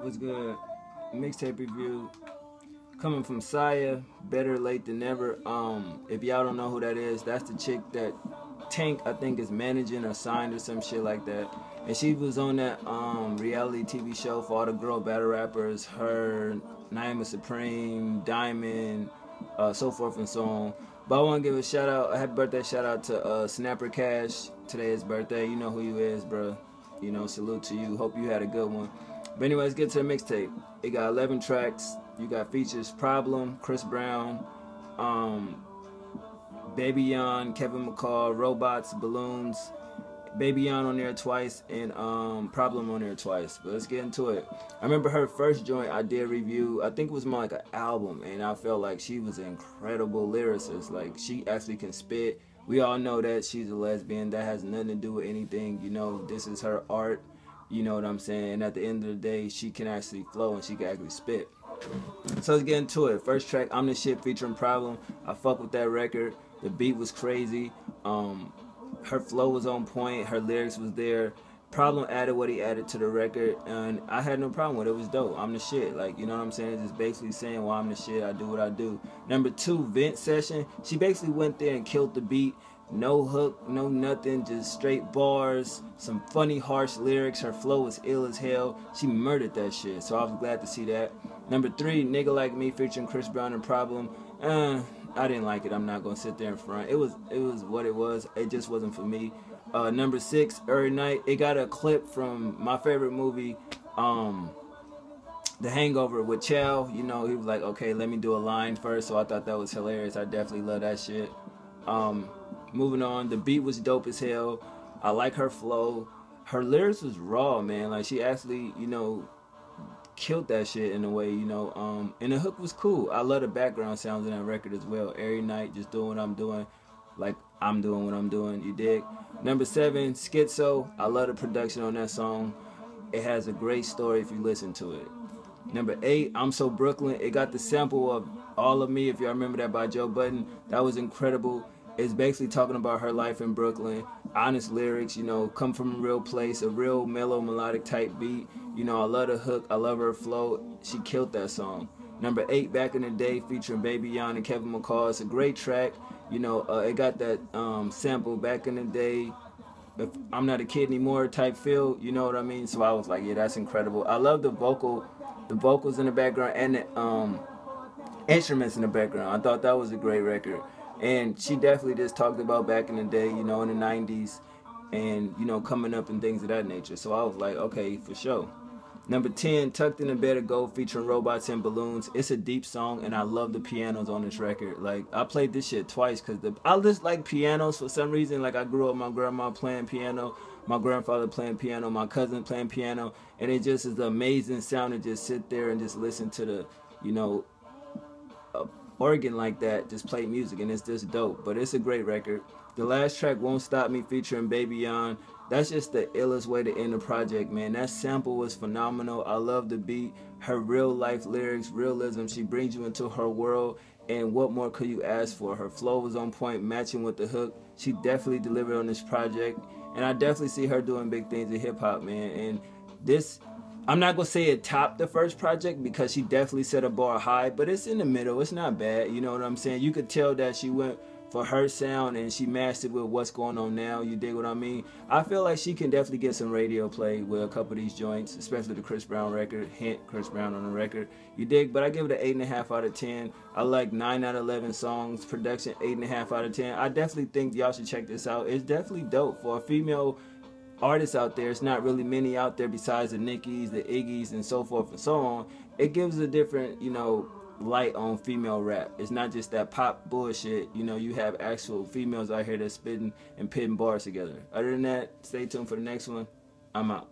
What's good? Mixtape review coming from Saya. Better late than never. If y'all don't know who that is, that's the chick that Tank I think is managing or signed or some shit like that. And she was on that reality TV show for all the girl battle rappers. Her, Naima Supreme, Diamond, so forth and so on. But I want to give a shout out, a happy birthday shout out to Snapper Cash. Today is birthday. You know who you is, bro. You know, salute to you. Hope you had a good one. But anyway, let's get to the mixtape. It got 11 tracks. You got features Problem, Chris Brown, Baby Yon, Kevin McCall, Robots, Balloons, Baby Yon on there twice, and Problem on there twice. But let's get into it. I remember her first joint I did review, I think it was more like an album, and I felt like she was an incredible lyricist. Like, she actually can spit. We all know that she's a lesbian. That has nothing to do with anything. You know, this is her art. You know what I'm saying? And at the end of the day, she can actually flow and she can actually spit. So let's get into it. First track, I'm the Shit featuring Problem. I fuck with that record. The beat was crazy. Her flow was on point. Her lyrics was there. Problem added what he added to the record, and I had no problem with it. It was dope. I'm the shit. Like, you know what I'm saying? It's just basically saying, well, I'm the shit. I do what I do. Number 2, Vent Session. She basically went there and killed the beat. No hook, no nothing, just straight bars, some funny, harsh lyrics. Her flow was ill as hell. She murdered that shit, so I was glad to see that. Number 3, Nigga Like Me featuring Chris Brown and Problem. I didn't like it. I'm not gonna sit there in front. It was what it was. It just wasn't for me. Number 6, Every Night. It got a clip from my favorite movie, The Hangover with Chow. You know, he was like, okay, let me do a line first. So I thought that was hilarious. I definitely love that shit. Moving on, the beat was dope as hell. I like her flow. Her lyrics was raw, man. Like, she actually, you know, killed that shit in a way, you know. And the hook was cool. I love the background sounds in that record as well. Every night, just doing what I'm doing, like I'm doing what I'm doing. You dig? Number 7, Schizo. I love the production on that song. It has a great story if you listen to it. Number 8, I'm So Brooklyn. It got the sample of All of Me, if y'all remember that, by Joe Budden. That was incredible. It's basically talking about her life in Brooklyn. Honest lyrics, you know, come from a real place, a real mellow, melodic type beat. You know, I love the hook. I love her flow. She killed that song. Number 8, Back in the Day, featuring Baby Yon and Kevin McCall. It's a great track. You know, it got that sample, Back in the Day, if I'm not a kid anymore type feel. You know what I mean? So I was like, yeah, that's incredible. I love the vocals in the background and the instruments in the background. I thought that was a great record. And she definitely just talked about back in the day, you know, in the 90s, and, you know, coming up and things of that nature. So I was like, okay, for sure. Number 10, Tucked in a Bed of Gold, featuring Robots and Balloons. It's a deep song, and I love the pianos on this record. Like, I played this shit twice because I just like pianos for some reason. Like, I grew up my grandma playing piano, my grandfather playing piano, my cousin playing piano, and it just is an amazing sound to just sit there and just listen to the, you know, organ like that, just play music, and it's just dope. But it's a great record. The last track, Won't Stop Me, featuring Baby Yon. That's just the illest way to end the project, man. That sample was phenomenal. I love the beat, her real life lyrics, realism. She brings you into her world, and what more could you ask for? Her flow was on point, matching with the hook. She definitely delivered on this project, and I definitely see her doing big things in hip hop, man. And this, I'm not going to say it topped the first project because she definitely set a bar high, but it's in the middle. It's not bad. You know what I'm saying? You could tell that she went for her sound and she matched it with what's going on now. You dig what I mean? I feel like she can definitely get some radio play with a couple of these joints, especially the Chris Brown record. Hint, Chris Brown on the record. You dig? But I give it an 8.5 out of 10. I like 9 out of 11 songs. Production, 8.5 out of 10. I definitely think y'all should check this out. It's definitely dope for a female artists out there. It's not really many out there besides the Nickies, the Iggies, and so forth and so on. It gives a different, you know, light on female rap. It's not just that pop bullshit. You know, you have actual females out here that's spitting and pitting bars together. Other than that, stay tuned for the next one. I'm out.